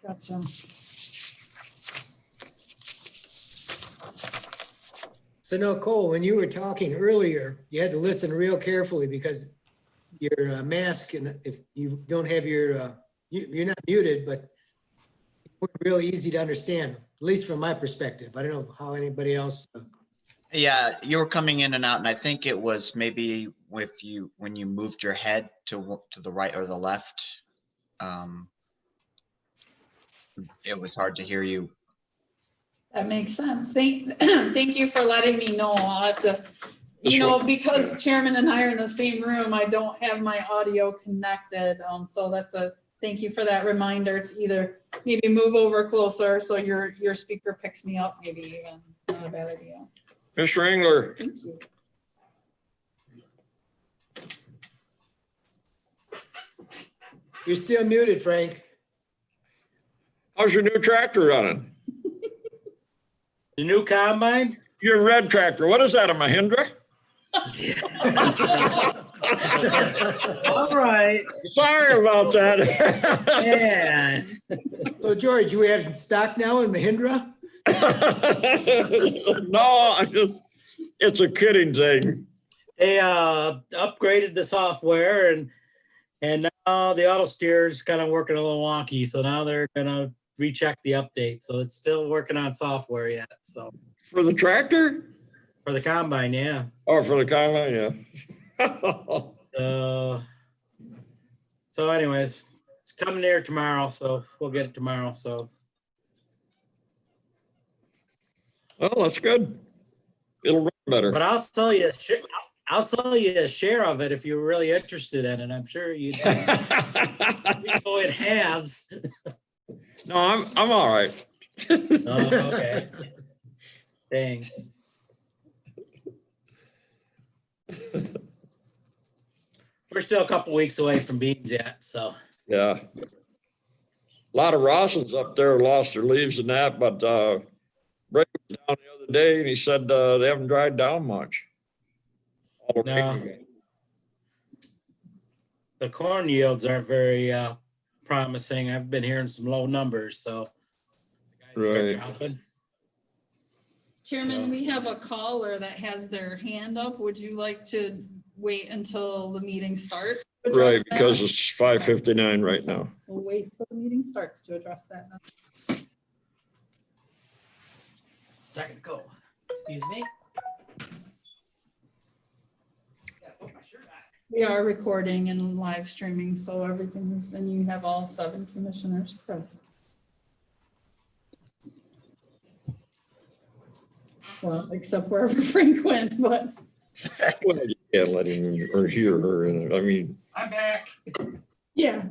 Gotcha. So no, Cole, when you were talking earlier, you had to listen real carefully because your mask, and if you don't have your, you're not muted, but it was really easy to understand, at least from my perspective. I don't know how anybody else. Yeah, you were coming in and out, and I think it was maybe when you moved your head to the right or the left. It was hard to hear you. That makes sense. Thank you for letting me know. I'll have to, because Chairman and I are in the same room, I don't have my audio connected. So thank you for that reminder to either maybe move over closer so your speaker picks me up, maybe even. It's not a bad idea. Mr. Engler. Thank you. You're still muted, Frank. How's your new tractor running? The new combine? Your red tractor. What is that, a Mahindra? All right. Sorry about that. Yeah. So George, you have in stock now in Mahindra? No, it's a kidding thing. They upgraded the software and now the auto steer is kind of working a little wonky. So now they're gonna recheck the update. So it's still working on software yet. So For the tractor? for the combine, yeah. Or for the combine, yeah. So anyways, it's coming there tomorrow. So we'll get it tomorrow. So Well, that's good. It'll run better. but I'll sell you a share of it if you're really interested in it. I'm sure you'd go in halves. No, I'm all right. Oh, okay. Dang. We're still a couple weeks away from beans yet, so. Yeah. A lot of Rossins up there lost their leaves and that, but Ray was down the other day and he said they haven't dried down much. All the No. rain. The corn yields aren't very promising. I've been hearing some low numbers, so. Right. Chairman, we have a caller that has their hand up. Would you like to wait until the meeting starts? to address Right, that? because it's 5:59 right now. We'll wait till the meeting starts to address that. Second go. Excuse me. We are recording and live streaming, so everything is, and you have all 7 commissioners present. Well, except wherever Frank went, but Well, you can't let him or hear her in it. I mean, I'm back. yeah.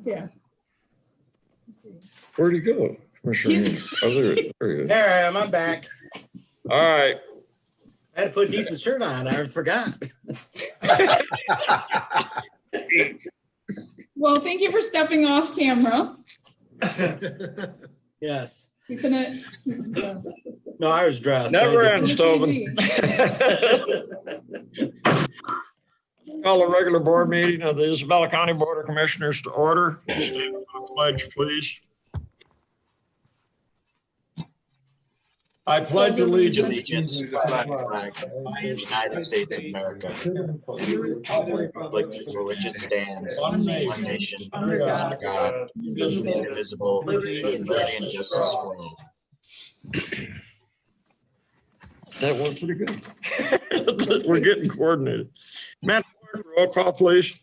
where'd he go? Commissioner? Oh, there he is. There I am. I'm back. All right. I had to put a decent shirt on. I forgot. Well, thank you for stepping off camera. Yes. Keeping it. Yes. No, I was dressed. Never I just- ends, Tobin. Call a regular board meeting of the Isabella County Board of Commissioners to order. Stand for the pledge, please. I pledge allegiance Allegiance to the flag of the United States of America, and to the republic for which it stands, one nation, under God, indivisible, with liberty and justice for all. That went pretty good. We're getting coordinated. Madam Clerk, roll call, please.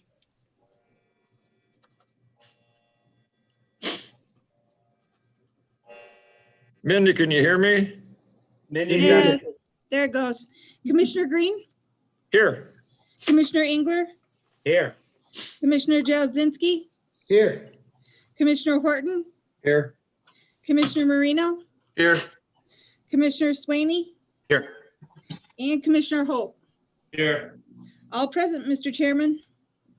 Mindy, can you hear me? Mindy, Yeah, there it goes. Commissioner Green, Here. Commissioner Engler, here. Commissioner Jazinski, Here. Commissioner Horton, Here. Commissioner Marino, Here. Commissioner Swaney, Here. and Commissioner Hope. Here. All present, Mr. Chairman.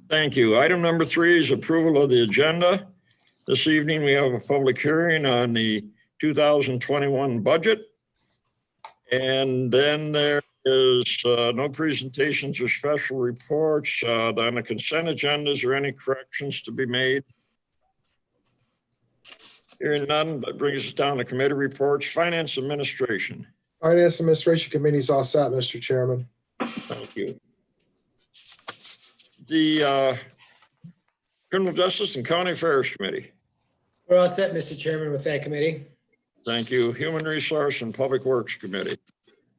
Thank you. Item number 3 is approval of the agenda. This evening, we have a public hearing on the 2021 budget. And then there is no presentations or special reports. On the consent agenda, is there any corrections to be made? Hearing none, that brings us down to committee reports. Finance Administration. Finance Administration Committee is all set, Mr. Chairman. Thank you. The Criminal Justice and County Affairs Committee. We're all set, Mr. Chairman, with that committee. Thank you. Human Resource and Public Works Committee.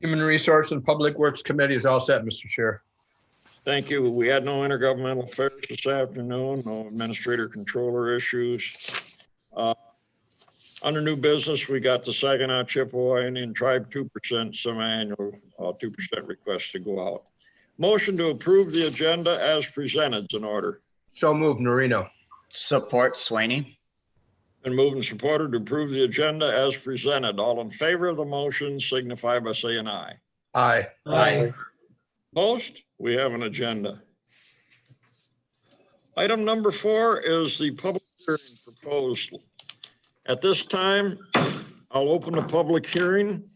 Human Resource and Public Works Committee is all set, Mr. Chair. Thank you. We had no intergovernmental affairs this afternoon, no administrator controller issues. Under new business, we got the Saginaw Chippewa Indian Tribe 2% semi-annual 2% request to go out. Motion to approve the agenda as presented is in order. So moved, Marino. Support Sweeney. Been moved and supported to approve the agenda as presented. All in favor of the motion signify by saying aye. Aye. Aye. Opposed? We have an agenda. Item number 4 is the public hearing proposal. At this time, I'll open the public hearing.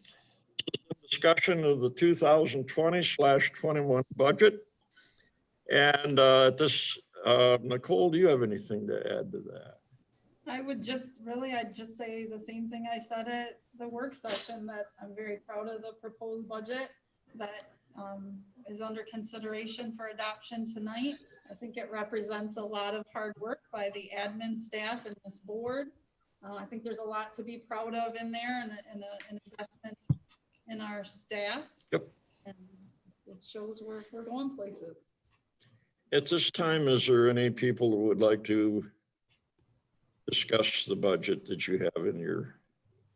Discussion of the 2020/21 budget. And at this, Nicole, do you have anything to add to that? I'd just say the same thing I said at the work session, that I'm very proud of the proposed budget that is under consideration for adoption tonight. I think it represents a lot of hard work by the admin staff and this board. I think there's a lot to be proud of in there, and an investment in our staff. Yep. And it shows we're going places. At this time, is there any people who would like to discuss the budget that you have in your?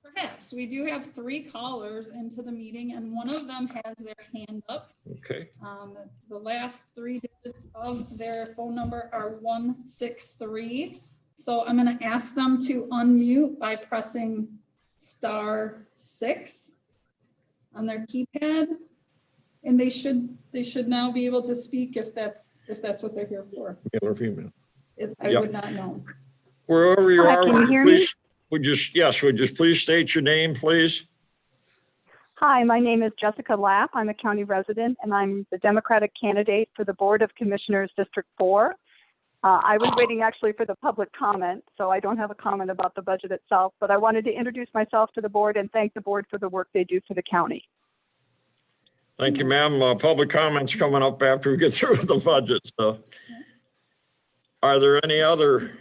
Perhaps. We do have 3 callers into the meeting, and one of them has their hand up. Okay, The last 3 digits of their phone number are 163. So I'm going to ask them to unmute by pressing *6 on their keypad. And they should now be able to speak if that's what they're here for. male or female. I Yep. would not know. Wherever you Hi, are, can you would you hear me? please, would you please state your name, please? Hi, my name is Jessica Lapp. I'm a county resident, and I'm the Democratic candidate for the Board of Commissioners, District 4. I was waiting actually for the public comment, so I don't have a comment about the budget itself, but I wanted to introduce myself to the board and thank the board for the work they do for the county. Thank you, ma'am. Public comments coming up after we get through the budget, so. Are there any other?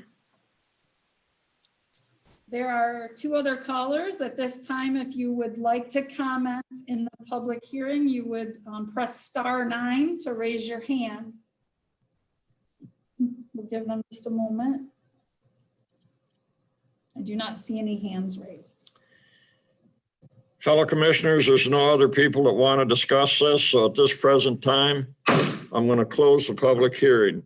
There are 2 other callers at this time. If you would like to comment in the public hearing, you would press *9 to raise your hand. We'll give them just a moment. I do not see any hands raised. Fellow commissioners, there's no other people that want to discuss this, so at this present time, I'm going to close the public hearing.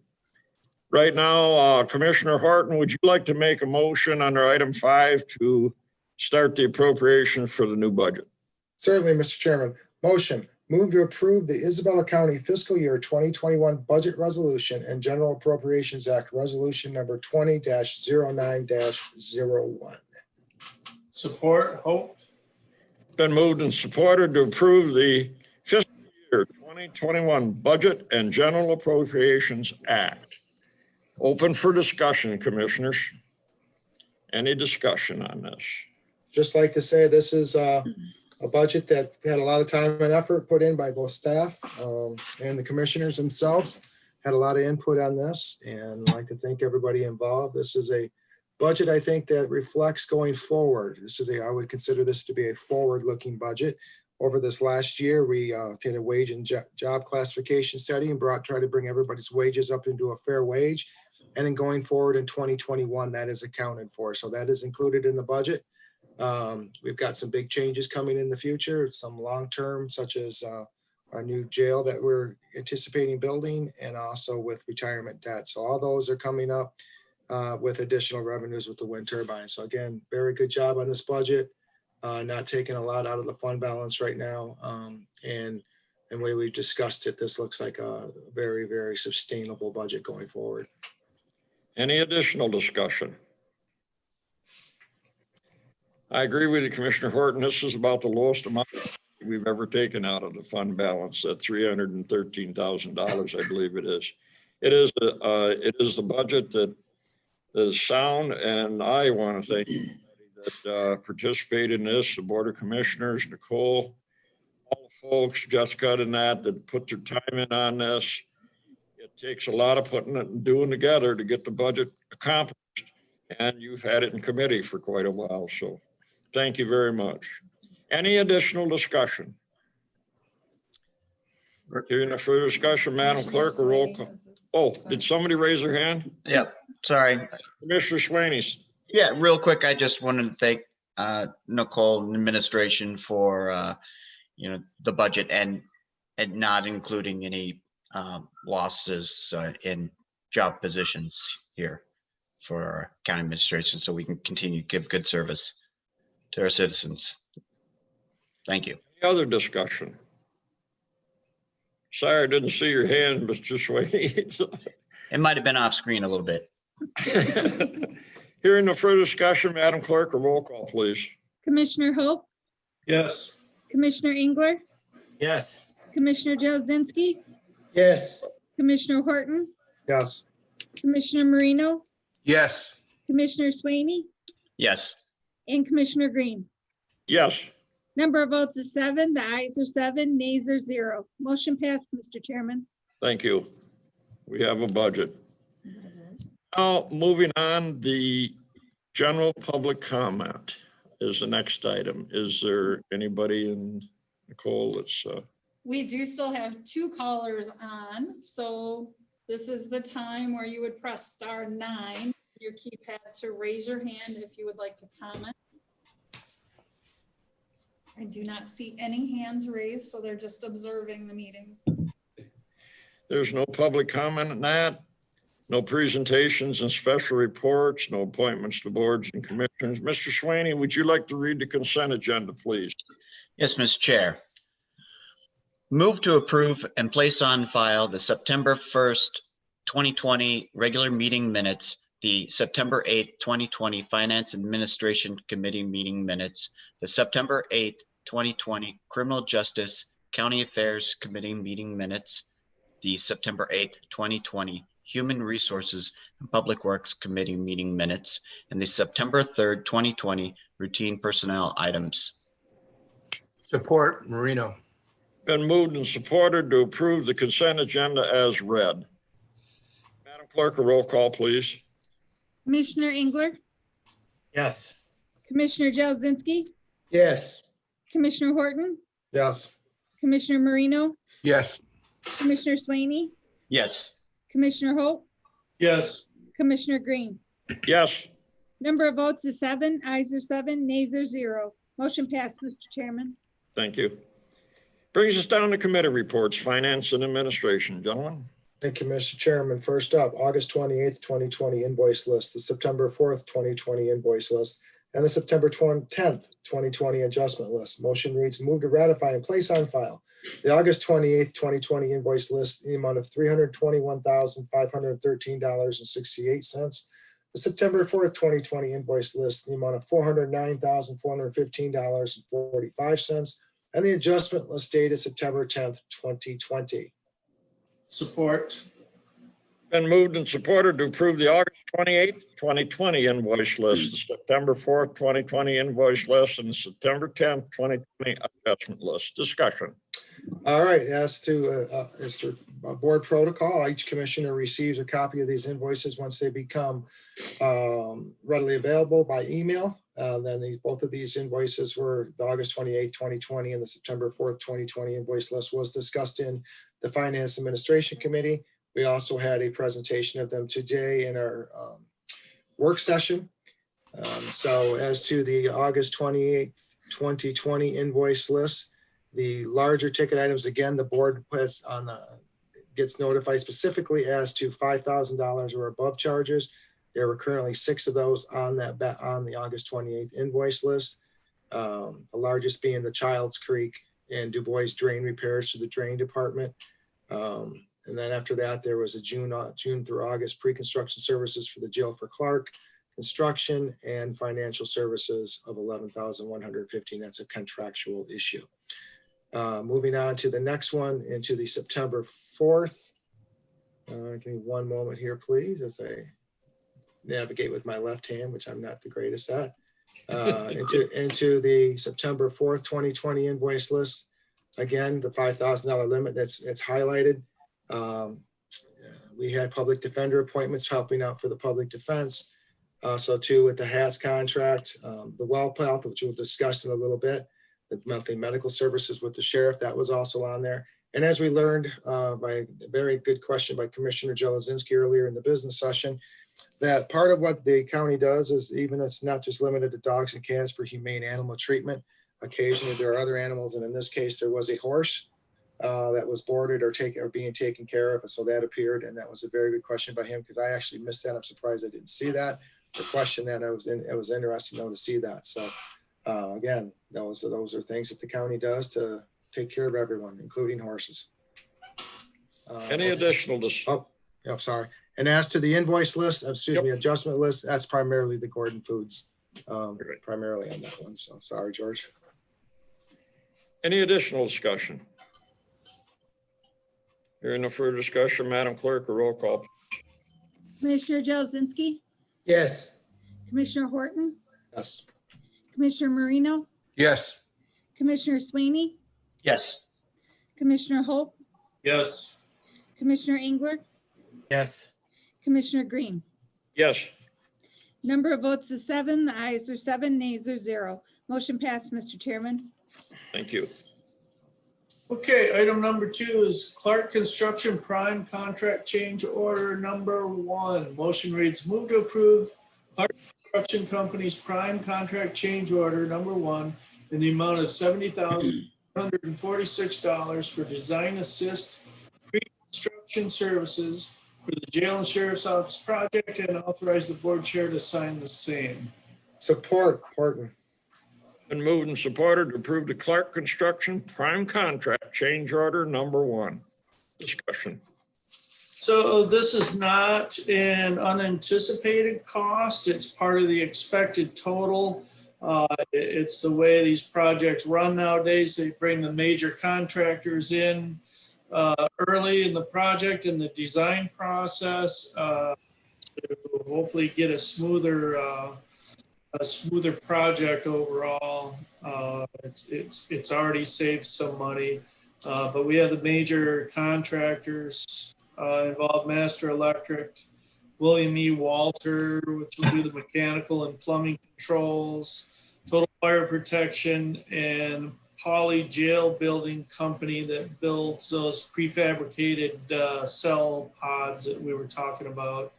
Right now, Commissioner Horton, would you like to make a motion under item 5 to start the appropriation for the new budget? Certainly, Mr. Chairman. Motion, move to approve the Isabella County Fiscal Year 2021 Budget Resolution and General Appropriations Act Resolution number 20-09-01. Support, Hope. Been moved and supported to approve the fiscal year 2021 Budget and General Appropriations Act. Open for discussion, commissioners. Any discussion on this? Just like to say, this is a budget that had a lot of time and effort put in by both staff and the commissioners themselves. Had a lot of input on this, and I'd like to thank everybody involved. This is a budget, I think, that reflects going forward. I would consider this to be a forward-looking budget. Over this last year, we did a wage and job classification study and tried to bring everybody's wages up into a fair wage. And then going forward in 2021, that is accounted for. So that is included in the budget. We've got some big changes coming in the future, some long-term, such as our new jail that we're anticipating building, and also with retirement debt. So all those are coming up with additional revenues with the wind turbine. So again, very good job on this budget. Not taking a lot out of the fund balance right now. And the way we've discussed it, this looks like a very, very sustainable budget going forward. Any additional discussion? I agree with you, Commissioner Horton. This is about the lowest amount we've ever taken out of the fund balance, at $313,000, I believe it is. It is the budget that is sound, and I want to thank you that participated in this, the Board of Commissioners, Nicole, all the folks, Jessica and that put their time in on this. It takes a lot of putting it and doing together to get the budget accomplished. And you've had it in committee for quite a while, so thank you very much. Any additional discussion? Hearing no further discussion, Madam Clerk, a roll call. Oh, did somebody raise their hand? Yep, sorry. Commissioner Swaney. Yeah, real quick, I just wanted to thank Nicole and administration for the budget and not including any losses in job positions here for our county administration, so we can continue to give good service to our citizens. Thank you. Any other discussion? Sorry, I didn't see your hand, Mr. Swaney. It might have been off screen a little bit. Hearing no further discussion, Madam Clerk, a roll call, please. Commissioner Hope, Yes. Commissioner Engler, Yes. Commissioner Jazinski, Yes. Commissioner Horton, Yes. Commissioner Marino, Yes. Commissioner Swaney, Yes. and Commissioner Green. Yes, Number of votes is 7, the ayes are 7, nays are 0. Motion passed, Mr. Chairman. thank you. We have a budget. Now, moving on, the general public comment is the next item. Is there anybody in, Nicole, that's, We do still have 2 callers on, so this is the time where you would press *9, your keypad, to raise your hand if you would like to comment. I do not see any hands raised, so they're just observing the meeting. there's no public comment on that? No presentations and special reports, no appointments to boards and commissions. Mr. Swaney, would you like to read the consent agenda, please? Yes, Mr. Chair. Move to approve and place on file the September 1st, 2020 regular meeting minutes, the September 8th, 2020 Finance Administration Committee meeting minutes, the September 8th, 2020 Criminal Justice County Affairs Committee meeting minutes, the September 8th, 2020 Human Resources and Public Works Committee meeting minutes, and the September 3rd, 2020 routine personnel items. Support Marino. Been moved and supported to approve the consent agenda as read. Madam Clerk, a roll call, please. Commissioner Engler, Yes. Commissioner Jazinski, Yes. Commissioner Horton, Yes. Commissioner Marino, Yes. Commissioner Swaney, Yes. Commissioner Hope, Yes. Commissioner Green. Yes, Number of votes is 7, ayes are 7, nays are 0. Motion passed, Mr. Chairman. thank you. Brings us down to committee reports, finance and administration. Gentlemen, Thank you, Mr. Chairman. First up, August 28th, 2020 invoice list, the September 4th, 2020 invoice list, and the September 10th, 2020 adjustment list. Motion reads, move to ratify and place on file the August 28th, 2020 invoice list in the amount of $321,513.68. The September 4th, 2020 invoice list in the amount of $409,415.45, and the adjustment list dated September 10th, 2020. Support. been moved and supported to approve the August 28th, 2020 invoice list, the September 4th, 2020 invoice list, and the September 10th, 2020 adjustment list. Discussion. All right, as to board protocol, each commissioner receives a copy of these invoices once they become readily available by email. Then both of these invoices were the August 28th, 2020 and the September 4th, 2020 invoice list was discussed in the Finance Administration Committee. We also had a presentation of them today in our work session. So as to the August 28th, 2020 invoice list, the larger ticket items, again, the board puts on gets notified specifically as to $5,000 or above charges. There were currently 6 of those on the August 28th invoice list. The largest being the Childs Creek and Du Bois drain repairs to the drain department. And then after that, there was a June through August pre-construction services for the jail for Clark, construction and financial services of $11,115. That's a contractual issue. Moving on to the next one, into the September 4th. Give me one moment here, please, as I navigate with my left hand, which I'm not the greatest at. into the September 4th, 2020 invoice list. Again, the $5,000 limit it's highlighted. We had public defender appointments helping out for the public defense. So too with the HATS contract, the WellPath, which we'll discuss in a little bit, the monthly medical services with the sheriff, that was also on there. And as we learned by a very good question by Commissioner Jelazinski earlier in the business session, that part of what the county does is even it's not just limited to dogs and cats for humane animal treatment. Occasionally there are other animals, and in this case there was a horse that was boarded or being taken care of, and so that appeared, and that was a very good question by him because I actually missed that. I'm surprised I didn't see that. The question that it was interesting though to see that. So again, those are things that the county does to take care of everyone, including horses. Any additional? Oh, yeah, sorry. And as to the invoice list, adjustment list, that's primarily the Gordon Foods, primarily on that one. So sorry, George. Any additional discussion? Hearing no further discussion, Madam Clerk, a roll call. Commissioner Jelazinski, Yes. Commissioner Horton, Yes. Commissioner Marino, Yes. Commissioner Sweeney, Yes. Commissioner Hope, Yes. Commissioner Engler, Yes. Commissioner Green. Yes. Number of votes is 7. The ayes are 7, nays are 0. Motion passed, Mr. Chairman. Thank you. Okay, item number 2 is Clark Construction Prime Contract Change Order number 1. Motion reads, move to approve Clark Construction Company's Prime Contract Change Order number 1 in the amount of $70,146 for design assist pre-construction services for the jail and sheriff's office project, and authorize the board chair to sign the same. Support, Horton. Been moved and supported to approve the Clark Construction Prime Contract Change Order number 1. Discussion. So this is not an unanticipated cost. It's part of the expected total. It's the way these projects run nowadays. They bring the major contractors in early in the project and the design process to hopefully get a smoother project overall. It's already saved some money, but we have the major contractors involved: Master Electric, William E. Walter, which will do the mechanical and plumbing controls, Total Fire Protection, and Poly Jail Building Company that builds those prefabricated cell pods that we were talking about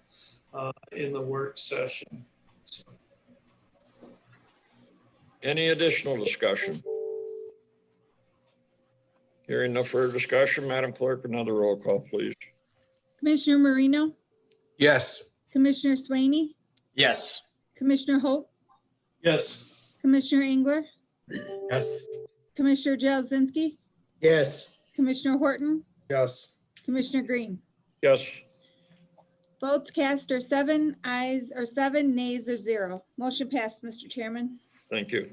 in the work session. So. Any additional discussion? Hearing no further discussion, Madam Clerk, another roll call, please. Commissioner Marino, Yes. Commissioner Sweeney, Yes. Commissioner Hope, Yes. Commissioner Engler, Yes. Commissioner Jelazinski, Yes. Commissioner Horton, Yes. Commissioner Green. Yes. Votes cast are 7, ayes are 7, nays are 0. Motion passed, Mr. Chairman. Thank you.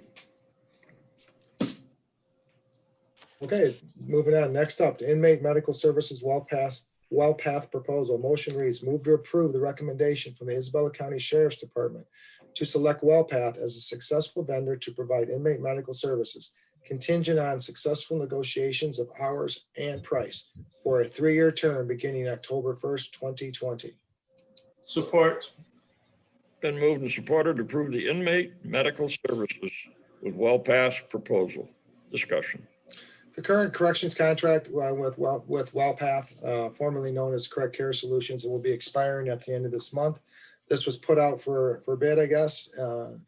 Okay, moving on. Next up, the inmate medical services WellPath proposal. Motion reads, move to approve the recommendation from the Isabella County Sheriff's Department to select WellPath as a successful vendor to provide inmate medical services, contingent on successful negotiations of hours and price for a 3-year term beginning October 1st, 2020. Support. Been moved and supported to approve the inmate medical services with WellPath proposal. Discussion. The current corrections contract with WellPath, formerly known as Correct Care Solutions, will be expiring at the end of this month. This was put out for bid, I guess,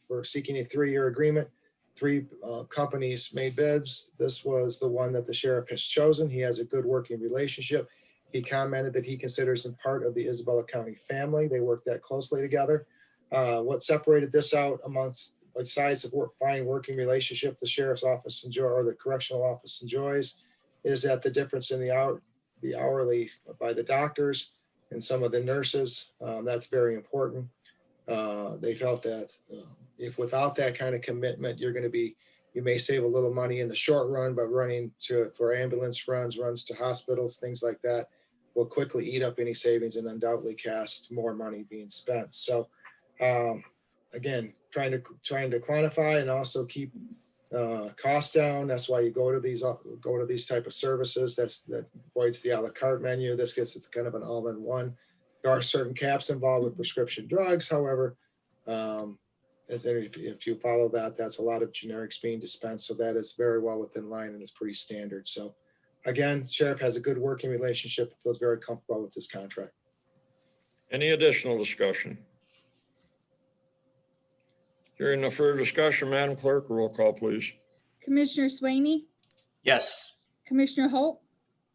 for seeking a 3-year agreement. 3 companies made bids. This was the one that the sheriff has chosen. He has a good working relationship. He commented that he considers him part of the Isabella County family. They work that closely together. What separated this out amongst, besides the fine working relationship the sheriff's office or the correctional office enjoys, is that the difference in the hourly by the doctors and some of the nurses, that's very important. They felt that if without that kind of commitment, you may save a little money in the short run, but running for ambulance runs to hospitals, things like that, will quickly eat up any savings and undoubtedly cast more money being spent. So again, trying to quantify and also keep costs down. That's why you go to these type of services. That avoids the a la carte menu. This gets it's kind of an all-in-one. There are certain caps involved with prescription drugs. However, if you follow that, that's a lot of generics being dispensed. So that is very well within line and it's pretty standard. So again, Sheriff has a good working relationship, feels very comfortable with this contract. Any additional discussion? Hearing no further discussion, Madam Clerk, roll call, please. Commissioner Swaney, Yes. Commissioner Holt,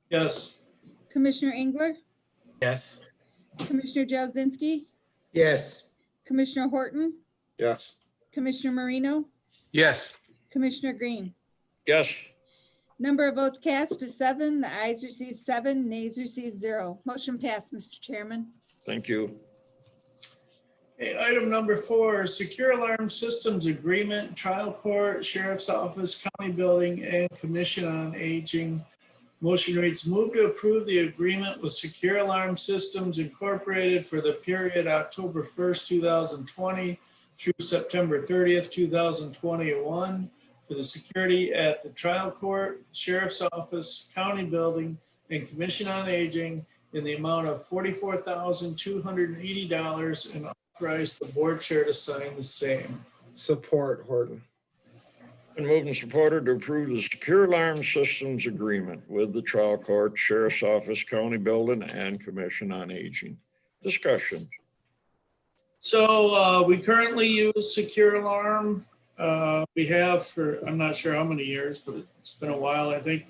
Yes. Commissioner Engler, Yes. Commissioner Jazinski, Yes. Commissioner Horton, Yes. Commissioner Marino, Yes. Commissioner Green. Yes. Number of votes cast is 7. The ayes received 7, nays received 0. Motion passed, Mr. Chairman. Thank you. Okay, item number 4, secure alarm systems agreement, trial court, sheriff's office, county building, and commission on aging. Motion reads, move to approve the agreement with Secure Alarm Systems Incorporated for the period October 1st, 2020 through September 30th, 2021 for the security at the trial court, sheriff's office, county building, and commission on aging in the amount of $44,280 and authorize the board chair to sign the same. Support Horton. Been moved and supported to approve the secure alarm systems agreement with the trial court, sheriff's office, county building, and commission on aging. Discussion. So we currently use Secure Alarm. We have for, I'm not sure how many years, but it's been a while, I think.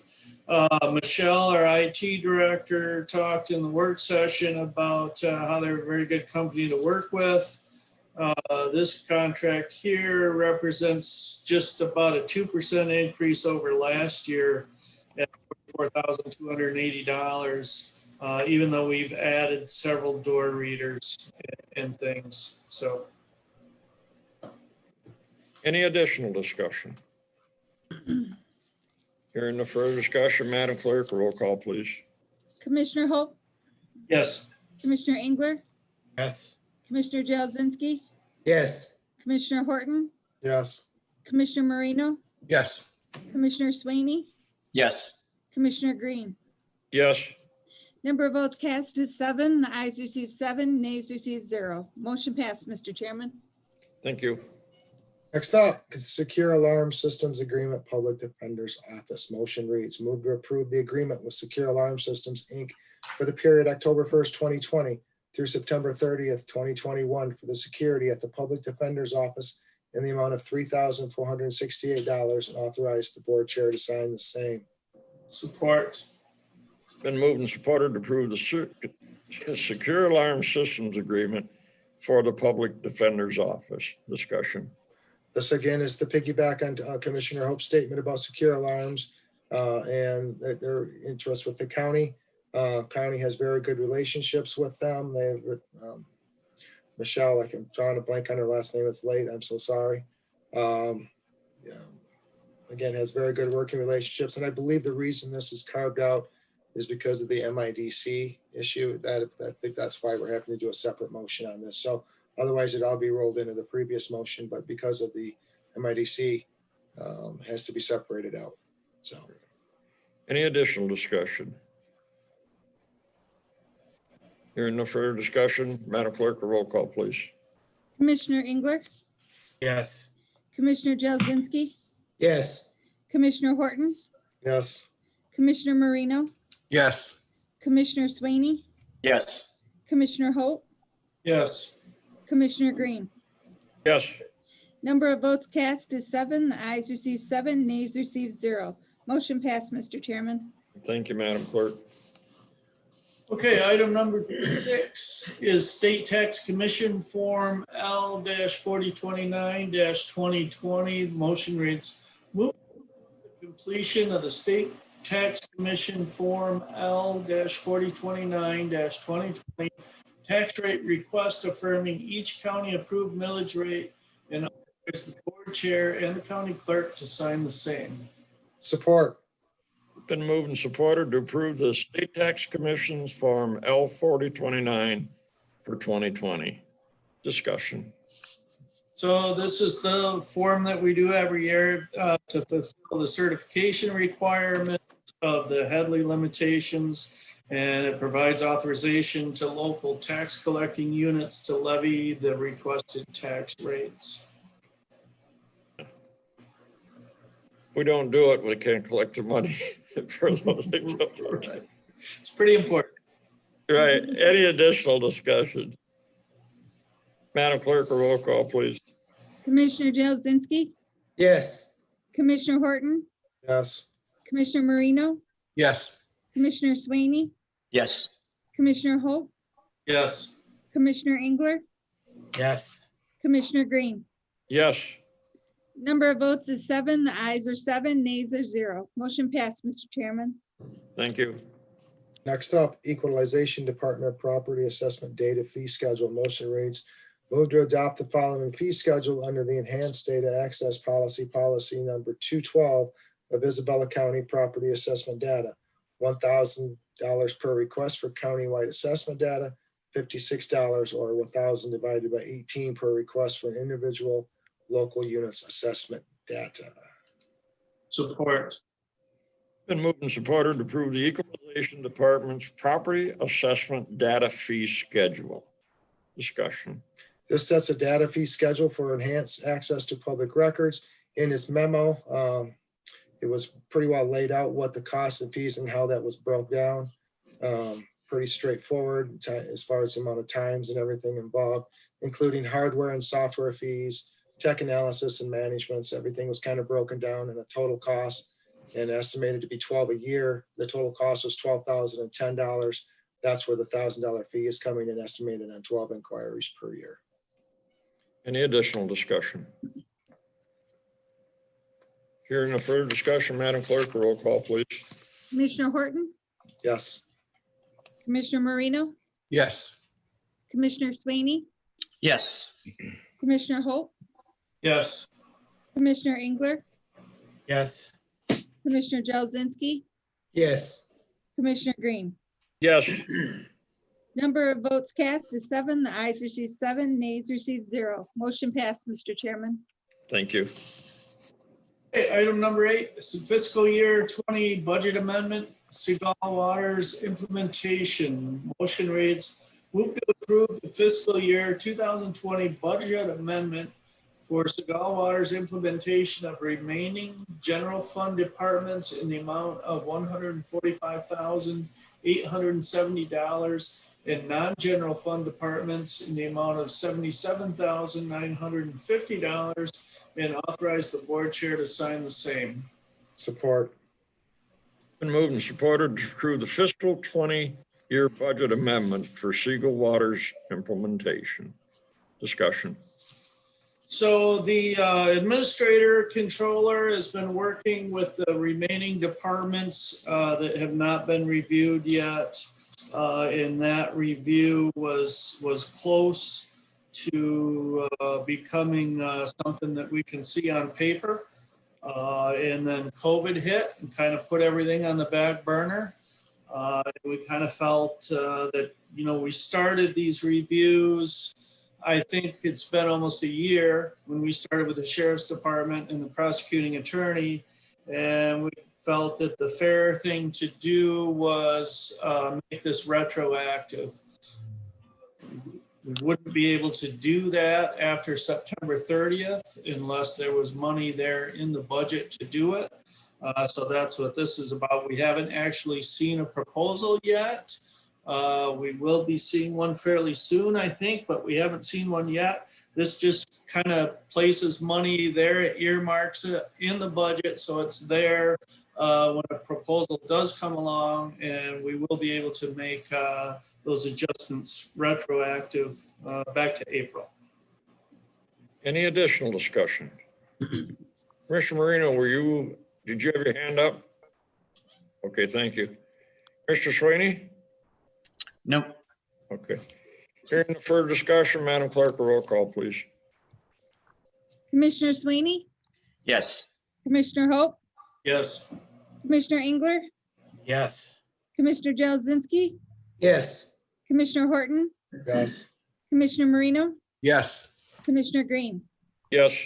Michelle, our IT director, talked in the work session about how they're a very good company to work with. This contract here represents just about a 2% increase over last year at $4,280, even though we've added several door readers and things. So. Any additional discussion? Hearing no further discussion, Madam Clerk, roll call, please. Commissioner Holt, Yes. Commissioner Engler, Yes. Commissioner Jazinski, Yes. Commissioner Horton, Yes. Commissioner Marino, Yes. Commissioner Swaney, Yes. Commissioner Green. Yes. Number of votes cast is 7. The ayes received 7, nays received 0. Motion passed, Mr. Chairman. Thank you. Next up, Secure Alarm Systems Agreement, Public Defender's Office. Motion reads, move to approve the agreement with Secure Alarm Systems, Inc. for the period October 1st, 2020 through September 30th, 2021 for the security at the Public Defender's Office in the amount of $3,468 and authorize the board chair to sign the same. Support. Been moved and supported to approve the secure alarm systems agreement for the Public Defender's Office. Discussion. This again is the piggyback on Commissioner Hope's statement about secure alarms and their interest with the county. County has very good relationships with them. They, Michelle, I'm drawing a blank on her last name. It's late. I'm so sorry. Again, has very good working relationships. And I believe the reason this is carved out is because of the MIDC issue. I think that's why we're having to do a separate motion on this. So otherwise it'd all be rolled into the previous motion, but because of the MIDC has to be separated out. So. Any additional discussion? Hearing no further discussion, Madam Clerk, a roll call, please. Commissioner Engler, Yes. Commissioner Jazinski, Yes. Commissioner Horton, Yes. Commissioner Marino, Yes. Commissioner Swaney, Yes. Commissioner Holt, Yes. Commissioner Green. Yes. Number of votes cast is 7. The ayes received 7, nays received 0. Motion passed, Mr. Chairman. Thank you, Madam Clerk. Okay, item number 6 is State Tax Commission Form L-4029-2020. Motion reads, move the completion of the State Tax Commission Form L-4029-2020 tax rate request affirming each county approved millage rate and authorize the board chair and the county clerk to sign the same. Support. Been moved and supported to approve the State Tax Commission's Form L-4029 for 2020. Discussion. So this is the form that we do every year to fulfill the certification requirements of the Headley limitations. And it provides authorization to local tax collecting units to levy the requested tax rates. We don't do it, we can't collect the money for those things. It's pretty important. Right, any additional discussion? Madam Clerk, a roll call, please. Commissioner Jazinski, Yes. Commissioner Horton, Yes. Commissioner Marino, Yes. Commissioner Swaney, Yes. Commissioner Hope, Yes. Commissioner Engler, Yes. Commissioner Green. Yes, Number of votes is 7. The ayes are 7, nays are 0. Motion passed, Mr. Chairman. thank you. Next up, Equalization Department Property Assessment Data Fee Schedule. Motion reads, move to adopt the following fee schedule under the Enhanced Data Access Policy, policy number 212 of Isabella County Property Assessment Data. $1,000 per request for countywide assessment data, $56 or 1,000 divided by 18 per request for an individual local units assessment data. Support. Been moved and supported to approve the Equalization Department's property assessment data fee schedule. Discussion. This sets a data fee schedule for enhanced access to public records. In its memo, it was pretty well laid out what the costs and fees and how that was broke down. Pretty straightforward as far as the amount of times and everything involved, including hardware and software fees, tech analysis and managements. Everything was kind of broken down in a total cost and estimated to be 12 a year. The total cost was $12,010. That's where the $1,000 fee is coming in, estimated on 12 inquiries per year. Any additional discussion? Hearing no further discussion, Madam Clerk, roll call, please. Commissioner Horton, Yes. Commissioner Marino, Yes. Commissioner Swaney, Yes. Commissioner Hope, Yes. Commissioner Engler, Yes. Commissioner Jazinski, Yes. Commissioner Green. Yes, Number of votes cast is 7. The ayes received 7, nays received 0. Motion passed, Mr. Chairman. thank you. Okay, item number 8, this is fiscal year 20 budget amendment, Seagull Waters implementation. Motion reads, move to approve the fiscal year 2020 budget amendment for Seagull Waters implementation of remaining general fund departments in the amount of $145,870 and non-general fund departments in the amount of $77,950, and authorize the board chair to sign the same. Support. Been moved and supported to approve the fiscal 20-year budget amendment for Seagull Waters implementation. Discussion. So the administrator controller has been working with the remaining departments that have not been reviewed yet. And that review was close to becoming something that we can see on paper. And then COVID hit and kind of put everything on the back burner. We kind of felt that, you know, we started these reviews. I think it's been almost a year when we started with the sheriff's department and the prosecuting attorney. And we felt that the fair thing to do was make this retroactive. We wouldn't be able to do that after September 30th unless there was money there in the budget to do it. So that's what this is about. We haven't actually seen a proposal yet. We will be seeing one fairly soon, I think, but we haven't seen one yet. This just kind of places money there, it earmarks it in the budget, so it's there when a proposal does come along, and we will be able to make those adjustments retroactive back to April. Any additional discussion? Commissioner Marino, did you have your hand up? Okay, thank you. Mr. Swaney? No. Okay. Hearing no further discussion, Madam Clerk, roll call, please. Commissioner Swaney, Yes. Commissioner Hope, Yes. Commissioner Engler, Yes. Commissioner Jazinski, Yes. Commissioner Horton, Yes. Commissioner Marino, Yes. Commissioner Green. Yes.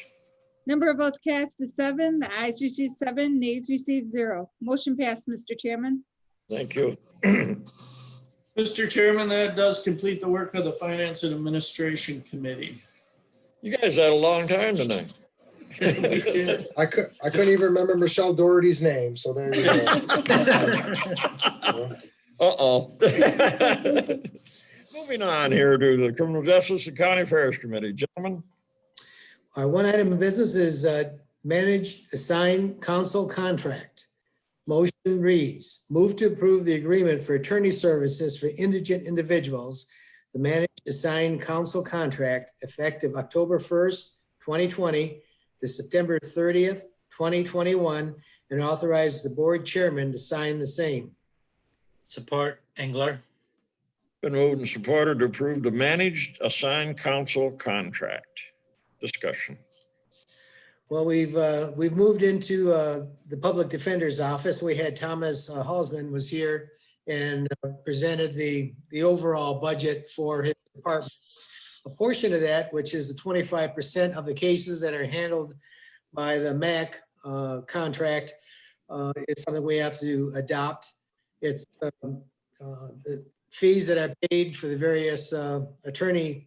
Number of votes cast is 7. The ayes received 7, nays received 0. Motion passed, Mr. Chairman. Thank you. Mr. Chairman, that does complete the work of the Finance and Administration Committee. You guys had a long time tonight. We did. I couldn't even remember Michelle Doherty's name, so there you go. Uh-oh. Moving on here to the Criminal Justice and County Affairs Committee. Gentlemen, Our one item of business is manage assigned counsel contract. Motion reads, move to approve the agreement for attorney services for indigent individuals, the managed assigned counsel contract effective October 1st, 2020 to September 30th, 2021, and authorize the board chairman to sign the same. Support Engler. been moved and supported to approve the managed assigned counsel contract. Discussion. Well, we've moved into the public defender's office. We had Thomas Halsman was here and presented the overall budget for his department. A portion of that, which is the 25% of the cases that are handled by the MAC contract, is something we have to adopt. It's the fees that are paid for the various attorney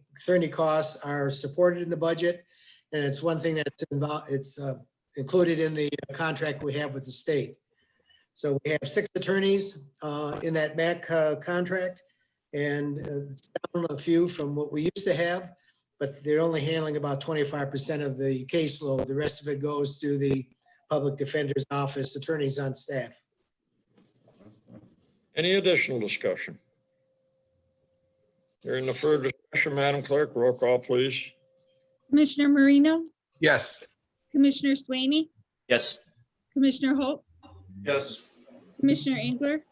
costs are supported in the budget. And it's one thing that's involved, it's included in the contract we have with the state. So we have 6 attorneys in that MAC contract, and it's down a few from what we used to have, but they're only handling about 25% of the caseload. The rest of it goes to the public defender's office, attorneys on staff. Any additional discussion? Hearing no further discussion, Madam Clerk, roll call, please. Commissioner Marino, Yes. Commissioner Swaney, Yes. Commissioner Holt, Yes. Commissioner Engler,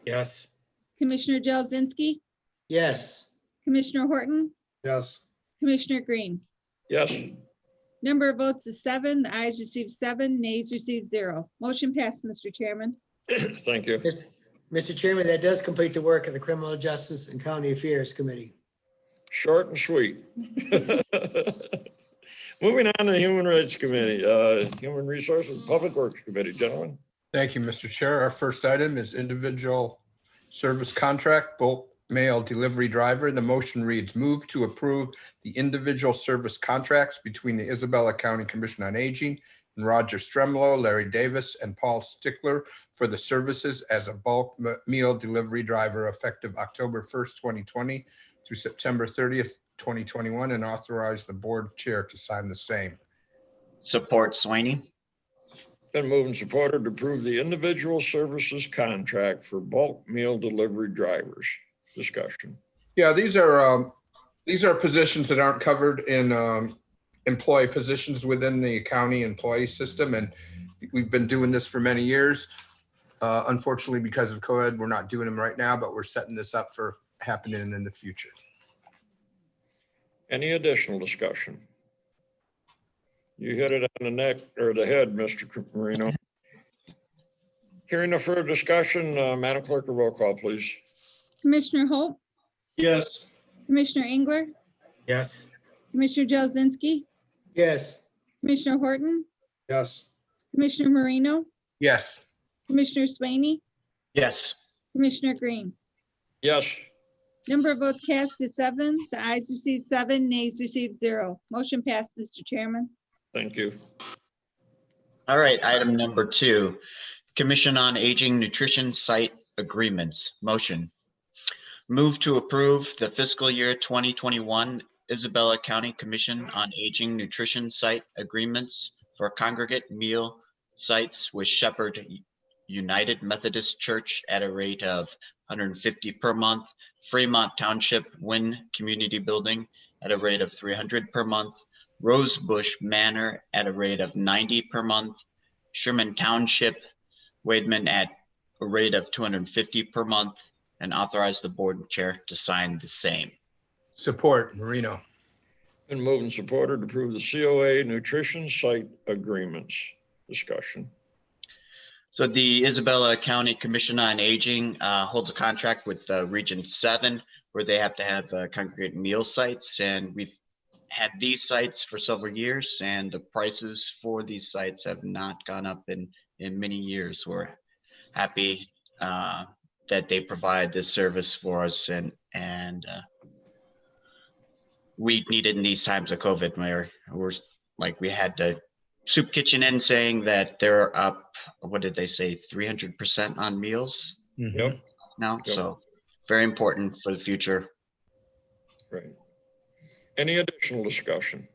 Yes. Commissioner Jelzinski, Yes. Commissioner Horton, Yes. Commissioner Green. Yes. Number of votes is 7. The ayes received 7, nays received 0. Motion passed, Mr. Chairman. Thank you. Mr. Chairman, that does complete the work of the Criminal Justice and County Affairs Committee. Short and sweet. Moving on to the Human Rights Committee, Human Resources and Public Works Committee, gentlemen. Thank you, Mr. Chair. Our first item is individual service contract, bulk mail delivery driver. The motion reads, move to approve the individual service contracts between the Isabella County Commission on Aging and Roger Stremlow, Larry Davis, and Paul Stickler for the services as a bulk meal delivery driver effective October 1st, 2020 through September 30th, 2021, and authorize the board chair to sign the same. Support Swaney. Been moved and supported to approve the individual services contract for bulk meal delivery drivers. Discussion. Yeah, these are positions that aren't covered in employee positions within the county employee system, and we've been doing this for many years. Unfortunately, because of COVID, we're not doing them right now, but we're setting this up for happening in the future. Any additional discussion? You hit it on the neck or the head, Mr. Marino. Hearing no further discussion, Madam Clerk, a roll call, please. Commissioner Holt, Yes. Commissioner Engler, Yes. Commissioner Jelzinski, Yes. Commissioner Horton, Yes. Commissioner Marino, Yes. Commissioner Swaney, Yes. Commissioner Green. Yes. Number of votes cast is 7. The ayes received 7, nays received 0. Motion passed, Mr. Chairman. Thank you. All right, item number 2, Commission on Aging Nutrition Site Agreements. Motion. Move to approve the fiscal year 2021 Isabella County Commission on Aging Nutrition Site Agreements for congregate meal sites with Shepherd United Methodist Church at a rate of $150 per month, Fremont Township Wynn Community Building at a rate of $300 per month, Rosebush Manor at a rate of $90 per month, Sherman Township Wademan at a rate of $250 per month, and authorize the board chair to sign the same. Support Marino. Been moved and supported to approve the COA nutrition site agreements. Discussion. So the Isabella County Commission on Aging holds a contract with Region 7 where they have to have congregate meal sites, and we've had these sites for several years, and the prices for these sites have not gone up in many years. We're happy that they provide this service for us, and we needed in these times of COVID, where we had the soup kitchen in saying that they're up, what did they say, 300% on meals Yep, now. Yep. So very important for the future. right. Any additional discussion?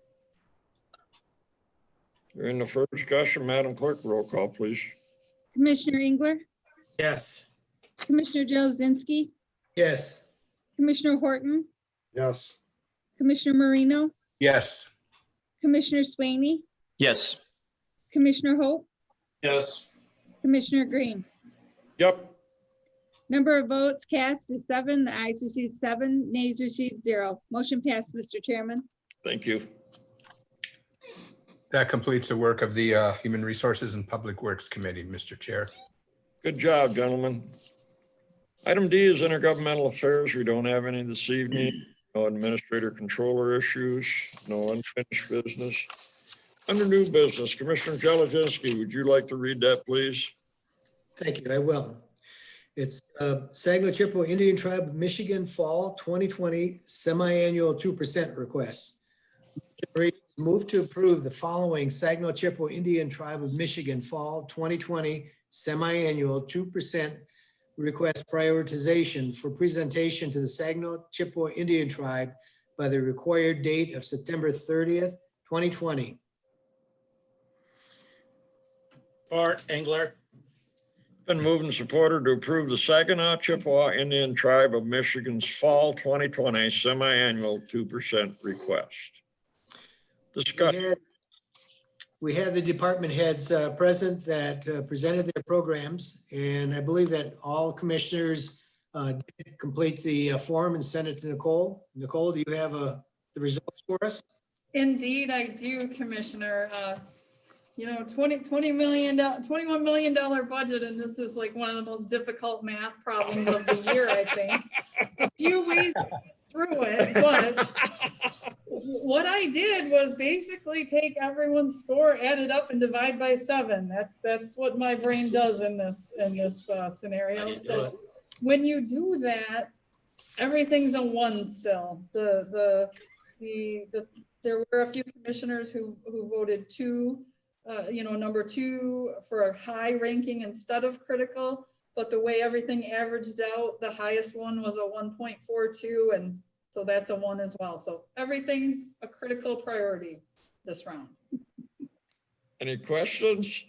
During the first discussion, Madam Clerk, roll call, please. Commissioner Engler, Yes. Commissioner Jazinski, Yes. Commissioner Horton, Yes. Commissioner Marino, Yes. Commissioner Swaney, Yes. Commissioner Hope, Yes. Commissioner Green. Yep, Number of votes cast is 7. The ayes received 7, nays received 0. Motion passed, Mr. Chairman. thank you. That completes the work of the Human Resources and Public Works Committee, Mr. Chair. Good job, gentlemen. Item D is intergovernmental affairs. We don't have any this evening. No administrator controller issues, no unfinished business. Under new business, Commissioner Jelezinski, would you like to read that, please? Thank you, I will. It's Saginaw Chippewa Indian Tribe of Michigan Fall 2020 Semi-Annual 2% request. Move to approve the following Saginaw Chippewa Indian Tribe of Michigan Fall 2020 Semi-Annual 2% request prioritization for presentation to the Saginaw Chippewa Indian Tribe by the required date of September 30th, 2020. Bart Engler. Been moved and supported to approve the Saginaw Chippewa Indian Tribe of Michigan's Fall 2020 Semi-Annual 2% request. Discussion. We had the department heads present that presented their programs, and I believe that all commissioners did complete the form and sent it to Nicole. Nicole, do you have the results for us? Indeed, I do, Commissioner. $21 million budget, and this is like one of the most difficult math problems of the year, I think. A few ways to get through it, but what I did was basically take everyone's score, add it up, and divide by 7. That's what my brain does in this scenario. So when you do that, everything's a 1 still. There were a few commissioners who voted 2. Number 2 for a high ranking instead of critical, but the way everything averaged out, the highest one was a 1.42, and so that's a 1 as well. So everything's a critical priority this round. Any questions?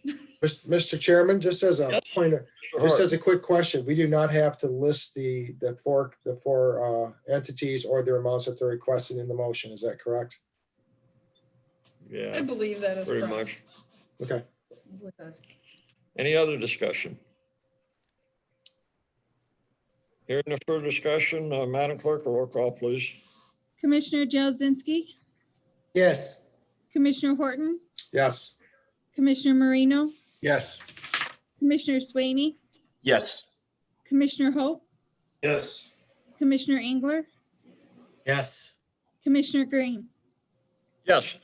Mr. Chairman, just as a Yes. point of, Mr. just Hart? as a quick question, we do not have to list the four entities or their amounts that they're requesting in the motion. Is that correct? I Yeah, believe that is pretty correct. much. Okay. Any other discussion? Hearing no further discussion, Madam Clerk, roll call, please. Commissioner Jazinski, Yes. Commissioner Horton, Yes. Commissioner Marino, Yes. Commissioner Swaney, Yes. Commissioner Hope, Yes. Commissioner Engler, Yes. Commissioner Green. Yes,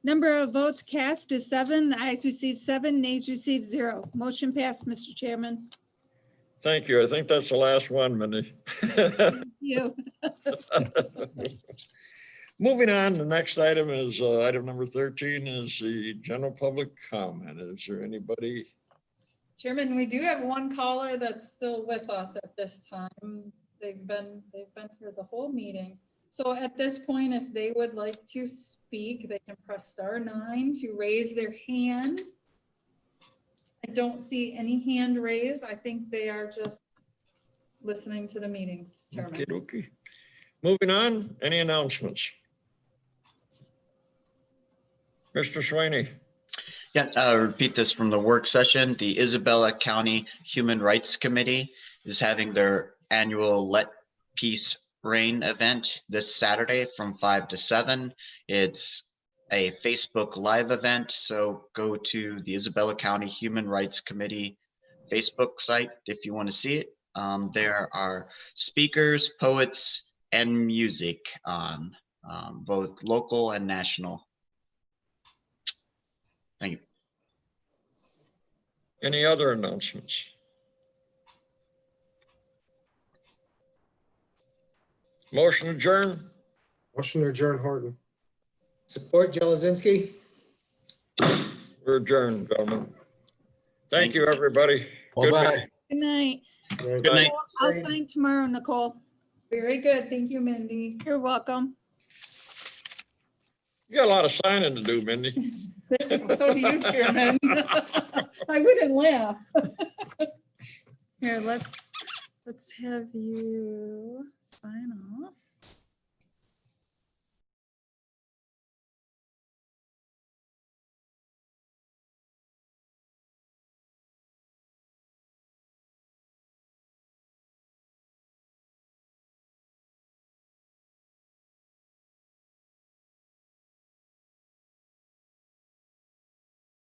Number of votes cast is 7. The ayes received 7, nays received 0. Motion passed, Mr. Chairman. thank you. I think that's the last one, Mindy. You. Moving on, the next item is item number 13 is the general public comment. Is there anybody? Chairman, we do have one caller that's still with us at this time. They've been here the whole meeting. So at this point, if they would like to speak, they can press *9 to raise their hand. I don't see any hand raised. I think they are just listening to the meeting, Chairman. Okay. Moving on, any announcements? Mr. Swaney. Yeah, I'll repeat this from the work session. The Isabella County Human Rights Committee is having their annual Let Peace Reign event this Saturday from 5 to 7. It's a Facebook Live event, so go to the Isabella County Human Rights Committee Facebook site if you want to see it. There are speakers, poets, and music on both local and national. Thank you. Any other announcements? Motion adjourned. Motion to adjourn, Horton. Support Jelezinski. We're adjourned, gentlemen. Thank you, everybody. Bye Good bye. meeting. Good night. Good night. I'll sign tomorrow, Nicole. Very good. Thank you, Mindy. You're welcome. You got a lot of signing to do, Mindy. So do you, Chairman. I wouldn't laugh. Here, let's have you sign off.